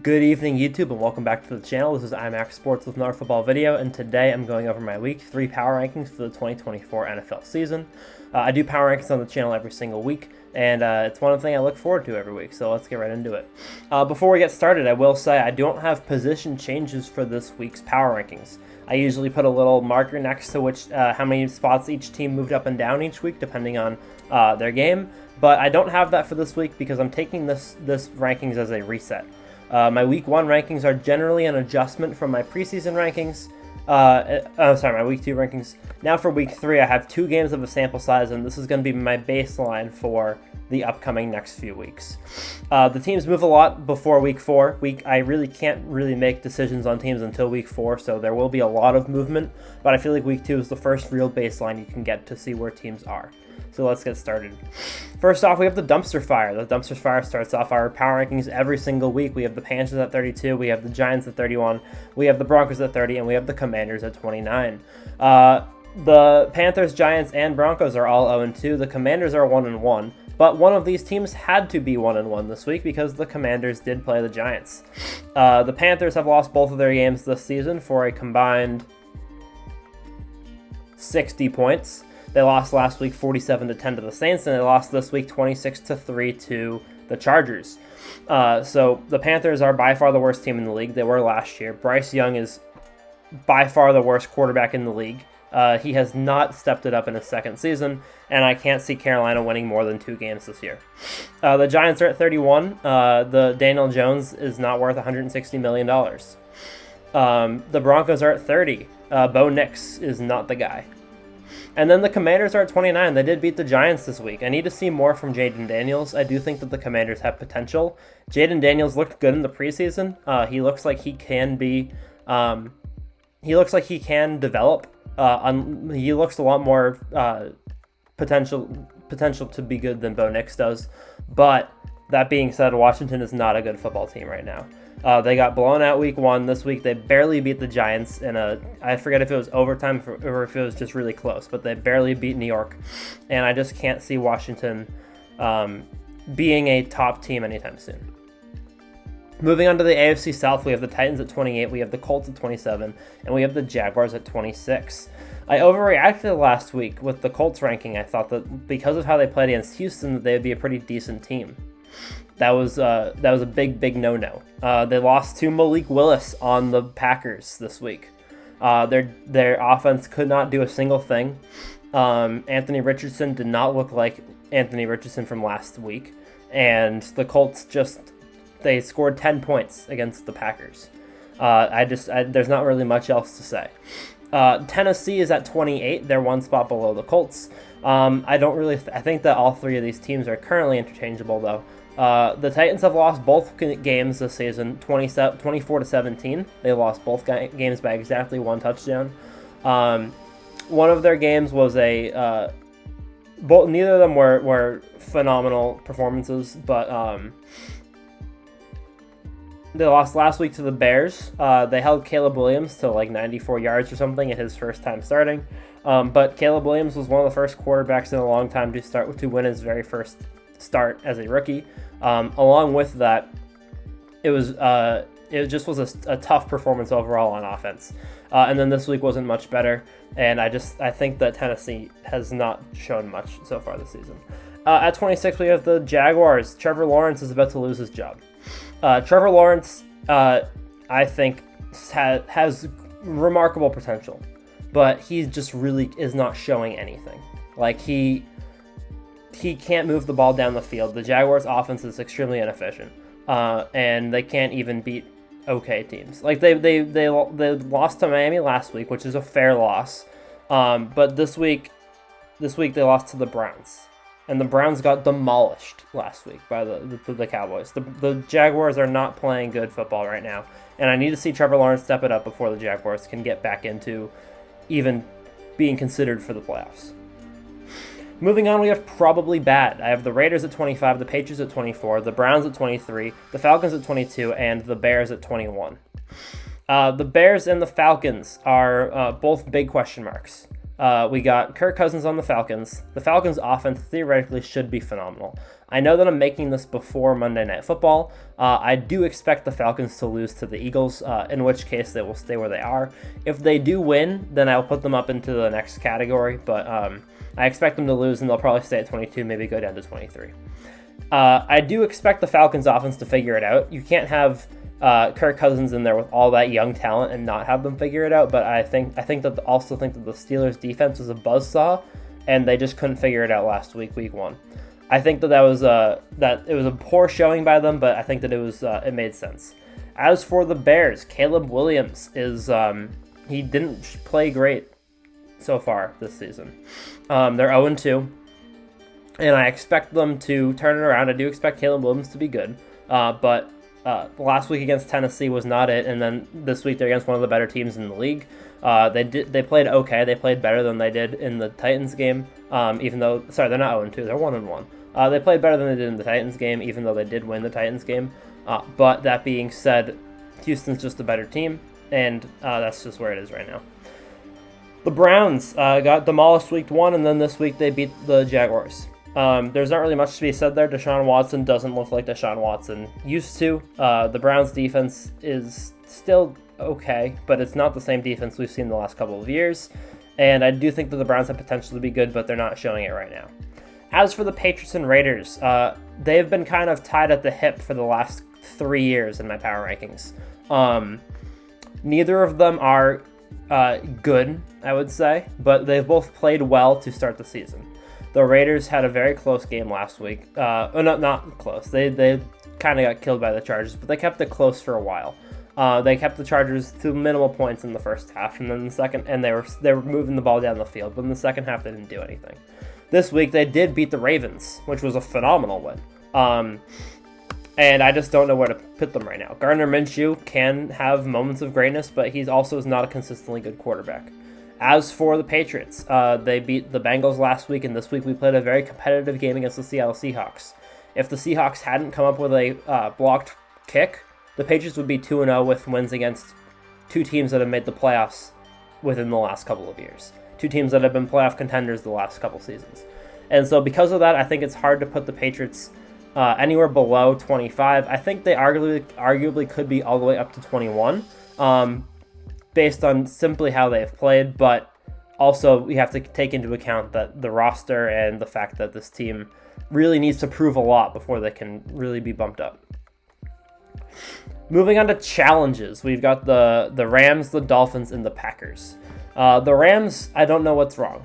Good evening, YouTube, and welcome back to the channel. This is IMAX Sports with another football video, and today I'm going over my Week 3 power rankings for the 2024 NFL season. I do power rankings on the channel every single week, and it's one thing I look forward to every week, so let's get right into it. Before we get started, I will say I don't have position changes for this week's power rankings. I usually put a little marker next to which how many spots each team moved up and down each week, depending on their game, but I don't have that for this week because I'm taking this rankings as a reset. My Week 1 rankings are generally an adjustment from my preseason rankings. My Week 2 rankings. Now for Week 3, I have 2 games of a sample size, and this is going to be my baseline for the upcoming next few weeks. The teams move a lot before Week 4. I really can't make decisions on teams until Week 4, so there will be a lot of movement, but I feel like Week 2 is the first real baseline you can get to see where teams are. So let's get started. First off, we have the dumpster fire. The dumpster fire starts off our power rankings every single week. We have the Panthers at 32, we have the Giants at 31, we have the Broncos at 30, and we have the Commanders at 29. The Panthers, Giants, and Broncos are all 0-2. The Commanders are 1-1, but one of these teams had to be 1-1 this week because the Commanders did play the Giants. The Panthers have lost both of their games this season for a combined 60 points. They lost last week 47-10 to the Saints, and they lost this week 26-3 to the Chargers. So the Panthers are by far the worst team in the league. They were last year. Bryce Young is by far the worst quarterback in the league. He has not stepped it up in his second season, and I can't see Carolina winning more than 2 games this year. The Giants are at 31. The Daniel Jones is not worth $160 million. The Broncos are at 30. Bo Nix is not the guy. And then the Commanders are at 29. They did beat the Giants this week. I need to see more from Jayden Daniels. I do think that the Commanders have potential. Jayden Daniels looked good in the preseason. He looks like he can be. He looks like he can develop. He looks a lot more potential to be good than Bo Nix does. But that being said, Washington is not a good football team right now. They got blown out Week 1. This week they barely beat the Giants in I forget if it was overtime or if it was just really close, but they barely beat New York. And I just can't see Washington being a top team anytime soon. Moving on to the AFC South, we have the Titans at 28, we have the Colts at 27, and we have the Jaguars at 26. I overreacted last week with the Colts ranking. I thought that because of how they played against Houston, that they would be a pretty decent team. That was a big no-no. They lost to Malik Willis on the Packers this week. Their offense could not do a single thing. Anthony Richardson did not look like Anthony Richardson from last week, and the Colts they scored 10 points against the Packers. There's not really much else to say. Tennessee is at 28. They're one spot below the Colts. I think that all 3 of these teams are currently interchangeable, though. The Titans have lost both games this season, 24-17. They lost both games by exactly 1 touchdown. One of their games was neither of them were phenomenal performances, but they lost last week to the Bears. They held Caleb Williams to like 94 yards or something at his first time starting. But Caleb Williams was one of the first quarterbacks in a long time to win his very first start as a rookie. Along with that, it just was a tough performance overall on offense. And then this week wasn't much better, and I think that Tennessee has not shown much so far this season. At 26, we have the Jaguars. Trevor Lawrence is about to lose his job. Trevor Lawrence, I think, has remarkable potential, but he just really is not showing anything. Like, he can't move the ball down the field. The Jaguars' offense is extremely inefficient, and they can't even beat okay teams. Like, they lost to Miami last week, which is a fair loss, but this week they lost to the Browns. And the Browns got demolished last week by the Cowboys. The Jaguars are not playing good football right now. And I need to see Trevor Lawrence step it up before the Jaguars can get back into even being considered for the playoffs. Moving on, we have probably bad. I have the Raiders at 25, the Patriots at 24, the Browns at 23, the Falcons at 22, and the Bears at 21. The Bears and the Falcons are both big question marks. we got Kirk Cousins on the Falcons. The Falcons' offense theoretically should be phenomenal. I know that I'm making this before Monday Night Football. I do expect the Falcons to lose to the Eagles, in which case they will stay where they are. If they do win, then I'll put them up into the next category, but I expect them to lose, and they'll probably stay at 22, maybe go down to 23. I do expect the Falcons' offense to figure it out. You can't have Kirk Cousins in there with all that young talent and not have them figure it out, but I think that the Steelers' defense was a buzzsaw, and they just couldn't figure it out last week, week 1. I think that was a poor showing by them, but I think that it made sense. As for the Bears, Caleb Williams he didn't play great so far this season. They're 0-2, and I expect them to turn it around. I do expect Caleb Williams to be good, but last week against Tennessee was not it, and then this week they're against one of the better teams in the league. They played okay. They played better than they did in the Titans game. Even though, they're not 0-2. They're 1-1. They played better than they did in the Titans game, even though they did win the Titans game. But that being said, Houston's just a better team, and that's just where it is right now. The Browns got demolished week 1, and then this week they beat the Jaguars. There's not really much to be said there. Deshaun Watson doesn't look like Deshaun Watson used to. The Browns' defense is still okay, but it's not the same defense we've seen the last couple of years. And I do think that the Browns have potential to be good, but they're not showing it right now. As for the Patriots and Raiders, they've been kind of tied at the hip for the last 3 years in my power rankings. Neither of them are good, I would say, but they've both played well to start the season. The Raiders had a very close game last week. Not close. They kind of got killed by the Chargers, but they kept it close for a while. They kept the Chargers to minimal points in the first half, and then the second, and they were moving the ball down the field. But in the second half, they didn't do anything. This week, they did beat the Ravens, which was a phenomenal win. And I just don't know where to put them right now. Gardner Minshew can have moments of greatness, but he also is not a consistently good quarterback. As for the Patriots, they beat the Bengals last week, and this week we played a very competitive game against the Seattle Seahawks. If the Seahawks hadn't come up with a blocked kick, the Patriots would be 2-0 with wins against two teams that have made the playoffs within the last couple of years. Two teams that have been playoff contenders the last couple seasons. And so because of that, I think it's hard to put the Patriots anywhere below 25. I think they arguably could be all the way up to 21 based on simply how they've played. But also we have to take into account that the roster and the fact that this team really needs to prove a lot before they can really be bumped up. Moving on to challenges, we've got the Rams, the Dolphins, and the Packers. The Rams, I don't know what's wrong.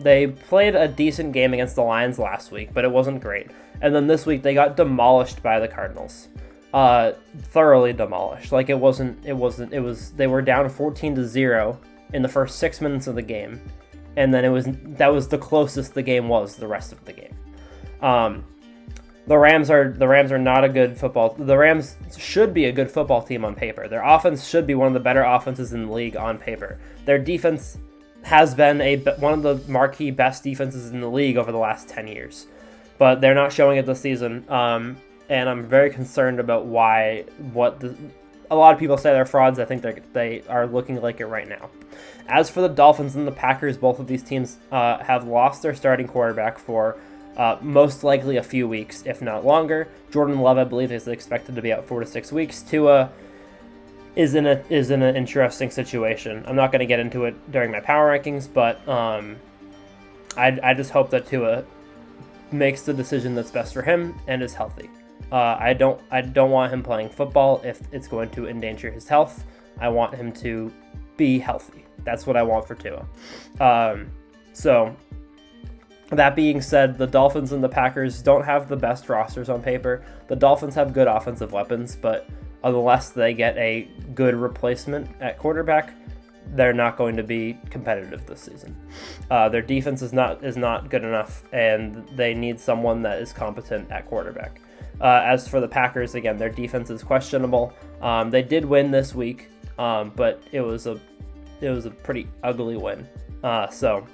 They played a decent game against the Lions last week, but it wasn't great. And then this week they got demolished by the Cardinals. Thoroughly demolished. Like they were down 14-0 in the first 6 minutes of the game. And then that was the closest the game was the rest of the game. The Rams are not a good football. The Rams should be a good football team on paper. Their offense should be one of the better offenses in the league on paper. Their defense has been one of the marquee best defenses in the league over the last 10 years. But they're not showing it this season. And I'm very concerned about a lot of people say they're frauds. I think they are looking like it right now. As for the Dolphins and the Packers, both of these teams have lost their starting quarterback for most likely a few weeks, if not longer. Jordan Love, I believe, is expected to be out 4 to 6 weeks. Tua is in an interesting situation. I'm not going to get into it during my power rankings, but I just hope that Tua makes the decision that's best for him and is healthy. I don't want him playing football if it's going to endanger his health. I want him to be healthy. That's what I want for Tua. So that being said, the Dolphins and the Packers don't have the best rosters on paper. The Dolphins have good offensive weapons, but unless they get a good replacement at quarterback, they're not going to be competitive this season. Their defense is not good enough, and they need someone that is competent at quarterback. As for the Packers, again, their defense is questionable. They did win this week, but it was a pretty ugly win. So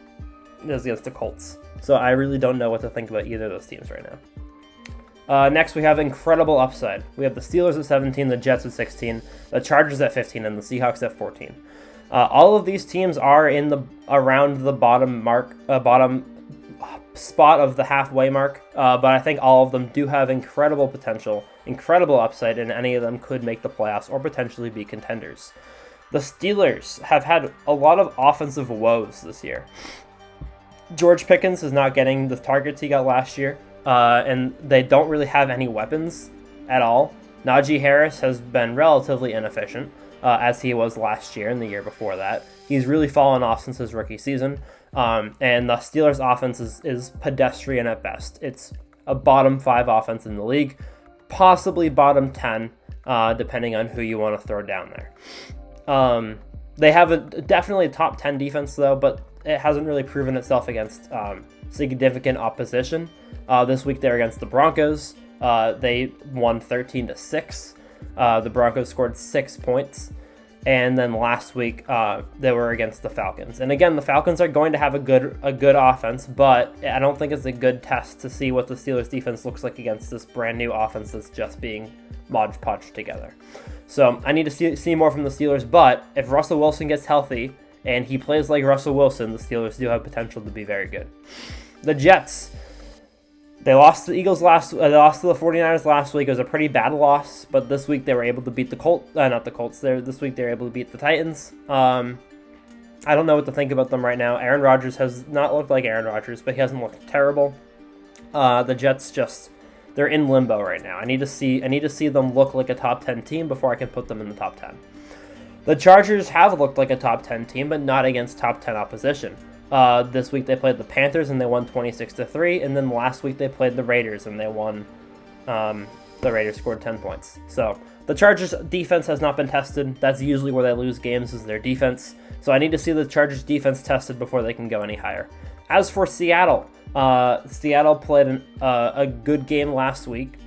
it was against the Colts. So I really don't know what to think about either of those teams right now. Next, we have incredible upside. We have the Steelers at 17, the Jets at 16, the Chargers at 15, and the Seahawks at 14. All of these teams are in the around the bottom spot of the halfway mark, but I think all of them do have incredible potential, incredible upside, and any of them could make the playoffs or potentially be contenders. The Steelers have had a lot of offensive woes this year. George Pickens is not getting the targets he got last year, and they don't really have any weapons at all. Najee Harris has been relatively inefficient, as he was last year and the year before that. He's really fallen off since his rookie season, and the Steelers' offense is pedestrian at best. It's a bottom 5 offense in the league, possibly bottom 10, depending on who you want to throw down there. They have definitely a top 10 defense, though, but it hasn't really proven itself against significant opposition. This week they're against the Broncos. They won 13-6. The Broncos scored 6 points. And then last week they were against the Falcons. And again, the Falcons are going to have a good offense, but I don't think it's a good test to see what the Steelers defense looks like against this brand new offense that's just being Mod Podged together. So I need to see more from the Steelers, but if Russell Wilson gets healthy and he plays like Russell Wilson, the Steelers do have potential to be very good. The Jets, they lost to the Eagles they lost to the 49ers last week. It was a pretty bad loss, but this week they were able to beat this week they were able to beat the Titans. I don't know what to think about them right now. Aaron Rodgers has not looked like Aaron Rodgers, but he hasn't looked terrible. The Jets they're in limbo right now. I need to see them look like a top 10 team before I can put them in the top 10. The Chargers have looked like a top 10 team, but not against top 10 opposition. This week they played the Panthers and they won 26-3, and then last week they played the Raiders and they won. The Raiders scored 10 points. So the Chargers defense has not been tested. That's usually where they lose games, is their defense. So I need to see the Chargers defense tested before they can go any higher. As for Seattle, Seattle played a good game last week,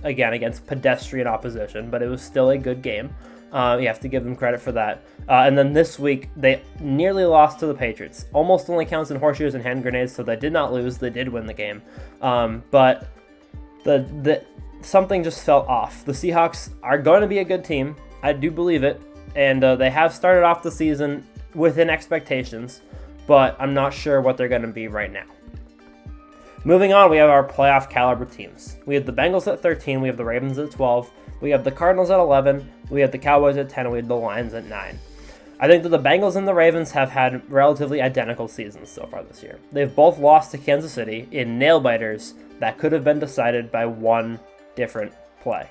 again against pedestrian opposition, but it was still a good game. You have to give them credit for that. And then this week, they nearly lost to the Patriots. Almost only counts in horseshoes and hand grenades, so they did not lose. They did win the game. But something just fell off. The Seahawks are going to be a good team. I do believe it. And they have started off the season within expectations, but I'm not sure what they're going to be right now. Moving on, we have our playoff caliber teams. We have the Bengals at 13. We have the Ravens at 12. We have the Cardinals at 11. We have the Cowboys at 10. And we have the Lions at 9. I think that the Bengals and the Ravens have had relatively identical seasons so far this year. They've both lost to Kansas City in nail-biters that could have been decided by one different play.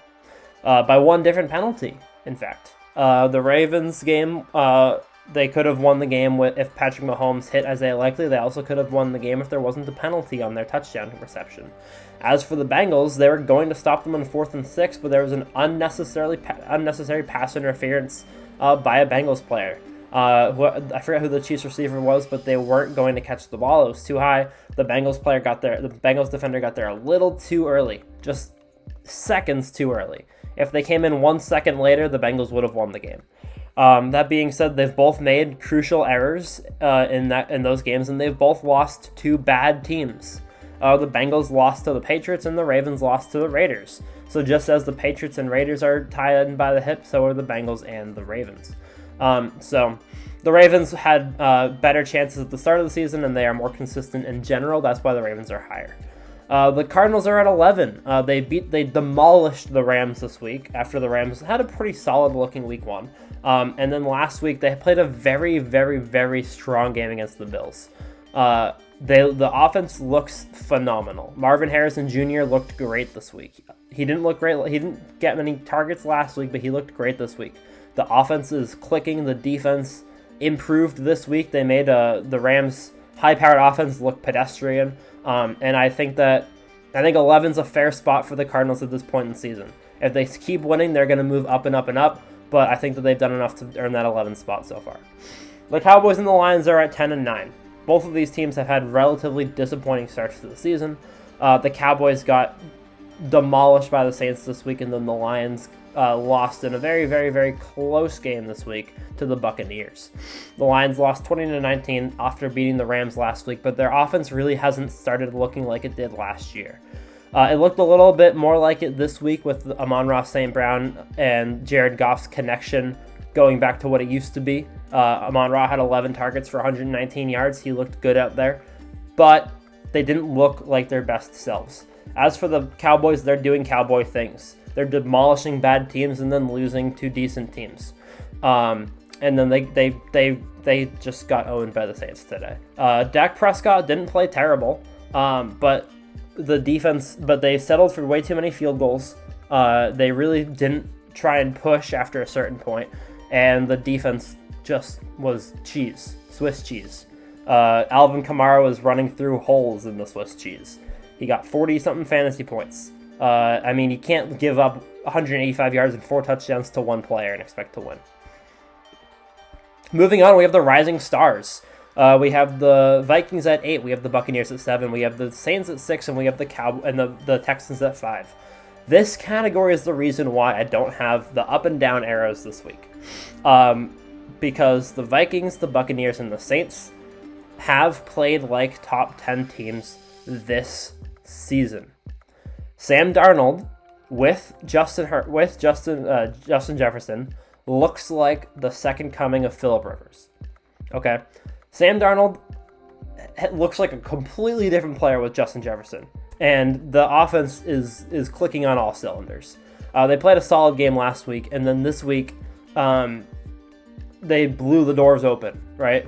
By one different penalty, in fact. The Ravens game, they could have won the game if Patrick Mahomes hit Isaiah Likely. They also could have won the game if there wasn't a penalty on their touchdown reception. As for the Bengals, they were going to stop them on 4th and 6, but there was an unnecessary pass interference by a Bengals player. I forget who the Chiefs receiver was, but they weren't going to catch the ball. It was too high. The Bengals defender got there a little too early, just seconds too early. If they came in 1 second later, the Bengals would have won the game. That being said, they've both made crucial errors in those games, and they've both lost to bad teams. The Bengals lost to the Patriots, and the Ravens lost to the Raiders. So just as the Patriots and Raiders are tied in by the hip, so are the Bengals and the Ravens. So the Ravens had better chances at the start of the season, and they are more consistent in general. That's why the Ravens are higher. The Cardinals are at 11. They demolished the Rams this week after the Rams had a pretty solid-looking week 1. And then last week they played a very, very, very strong game against the Bills. The offense looks phenomenal. Marvin Harrison Jr. looked great this week. He didn't look great. He didn't get many targets last week, but he looked great this week. The offense is clicking. The defense improved this week. They made the Rams' high-powered offense look pedestrian. And I think 11's a fair spot for the Cardinals at this point in the season. If they keep winning, they're going to move up and up and up. But I think that they've done enough to earn that 11 spot so far. The Cowboys and the Lions are at 10 and 9. Both of these teams have had relatively disappointing starts to the season. The Cowboys got demolished by the Saints this week, and then the Lions lost in a very, very, very close game this week to the Buccaneers. The Lions lost 20-19 after beating the Rams last week, but their offense really hasn't started looking like it did last year. It looked a little bit more like it this week with Amon-Ra St. Brown and Jared Goff's connection going back to what it used to be. Amon-Ra had 11 targets for 119 yards. He looked good out there, but they didn't look like their best selves. As for the Cowboys, they're doing Cowboy things. They're demolishing bad teams and then losing to decent teams. And then they just got owned by the Saints today. Dak Prescott didn't play terrible, but the defense, but they settled for way too many field goals. They really didn't try and push after a certain point, and the defense just was Swiss cheese. Alvin Kamara was running through holes in the Swiss cheese. He got 40-something fantasy points. I mean, you can't give up 185 yards and 4 touchdowns to one player and expect to win. Moving on, we have the rising stars. We have the Vikings at 8. We have the Buccaneers at 7. We have the Saints at 6, and we have the Texans at 5. This category is the reason why I don't have the up and down arrows this week. Because the Vikings, the Buccaneers, and the Saints have played like top 10 teams this season. Sam Darnold with Justin Jefferson looks like the second coming of Phillip Rivers. Okay, Sam Darnold looks like a completely different player with Justin Jefferson, and the offense is clicking on all cylinders. They played a solid game last week, and then this week they blew the doors open, right?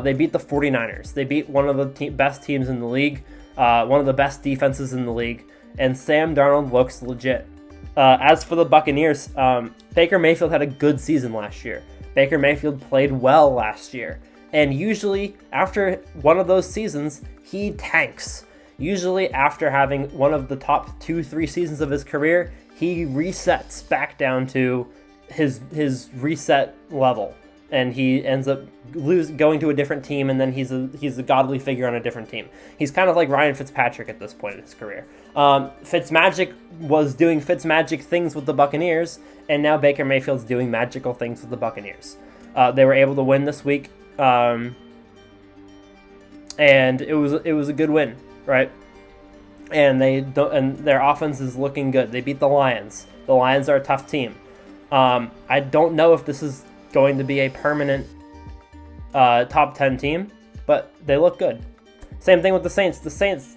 They beat the 49ers. They beat one of the best teams in the league, one of the best defenses in the league, and Sam Darnold looks legit. As for the Buccaneers, Baker Mayfield had a good season last year. Baker Mayfield played well last year. And usually, after one of those seasons, he tanks. Usually, after having one of the top 2-3 seasons of his career, he resets back down to his reset level. And he ends up going to a different team, and then he's a godly figure on a different team. He's kind of like Ryan Fitzpatrick at this point in his career. Fitzmagic was doing Fitzmagic things with the Buccaneers, and now Baker Mayfield's doing magical things with the Buccaneers. They were able to win this week, and it was a good win, right? And their offense is looking good. They beat the Lions. The Lions are a tough team. I don't know if this is going to be a permanent top 10 team, but they look good. Same thing with the Saints. The Saints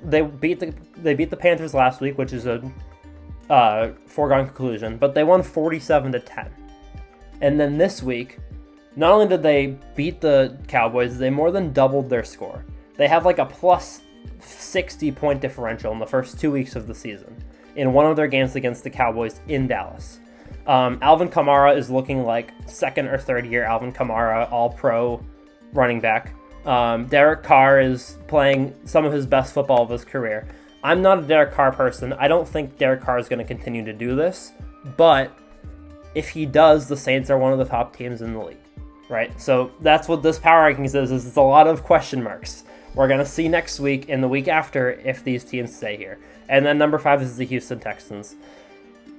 they beat the Panthers last week, which is a foregone conclusion, but they won 47-10. And then this week, not only did they beat the Cowboys, they more than doubled their score. They have like a plus 60 point differential in the first 2 weeks of the season in one of their games against the Cowboys in Dallas. Alvin Kamara is looking like second or third year Alvin Kamara, all-pro running back. Derek Carr is playing some of his best football of his career. I'm not a Derek Carr person. I don't think Derek Carr is going to continue to do this, but if he does, the Saints are one of the top teams in the league, right? So that's what this power rankings is it's a lot of question marks. We're going to see next week and the week after if these teams stay here. And then number 5 is the Houston Texans.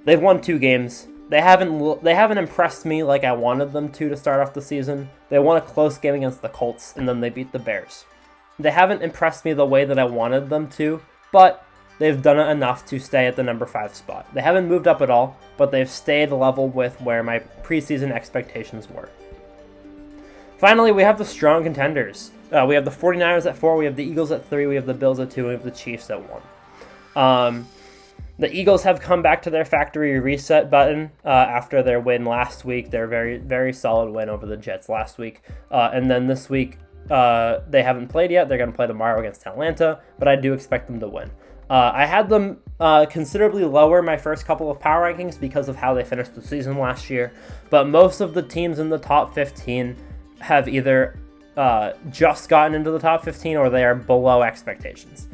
They've won 2 games. They haven't impressed me like I wanted them to start off the season. They won a close game against the Colts, and then they beat the Bears. They haven't impressed me the way that I wanted them to, but they've done it enough to stay at the number 5 spot. They haven't moved up at all, but they've stayed level with where my preseason expectations were. Finally, we have the strong contenders. We have the 49ers at 4, we have the Eagles at 3, we have the Bills at 2, and we have the Chiefs at 1. The Eagles have come back to their factory reset button after their win last week, their very, very solid win over the Jets last week. And then this week, they haven't played yet. They're going to play tomorrow against Atlanta, but I do expect them to win. I had them considerably lower my first couple of power rankings because of how they finished the season last year, but most of the teams in the top 15 have either just gotten into the top 15 or they are below expectations.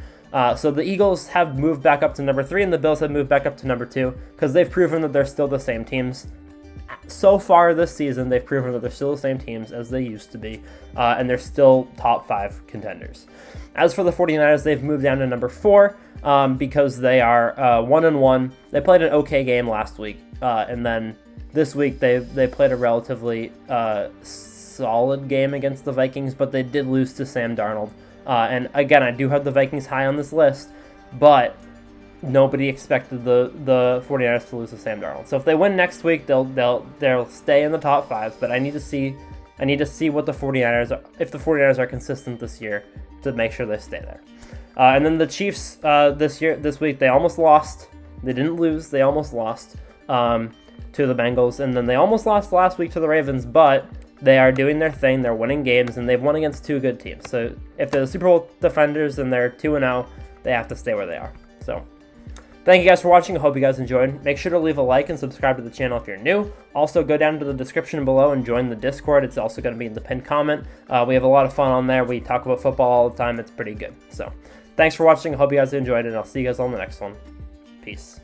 So the Eagles have moved back up to number 3 and the Bills have moved back up to number 2 because they've proven that they're still the same teams. So far this season, they've proven that they're still the same teams as they used to be, and they're still top 5 contenders. As for the 49ers, they've moved down to number 4 because they are 1-1. They played an okay game last week, and then this week they played a relatively solid game against the Vikings, but they did lose to Sam Darnold. And again, I do have the Vikings high on this list, but nobody expected the 49ers to lose to Sam Darnold. So if they win next week, they'll stay in the top 5. But I need to see what the 49ers are, if the 49ers are consistent this year, to make sure they stay there. And then the Chiefs this week, they almost lost. They didn't lose. They almost lost to the Bengals, and then they almost lost last week to the Ravens. But they are doing their thing. They're winning games, and they've won against 2 good teams. So if they're the Super Bowl defenders and they're 2-0, they have to stay where they are. So thank you guys for watching. I hope you guys enjoyed. Make sure to leave a like and subscribe to the channel if you're new. Also, go down to the description below and join the Discord. It's also going to be in the pinned comment. We have a lot of fun on there. We talk about football all the time. It's pretty good. So thanks for watching. I hope you guys enjoyed, and I'll see you guys on the next one. Peace.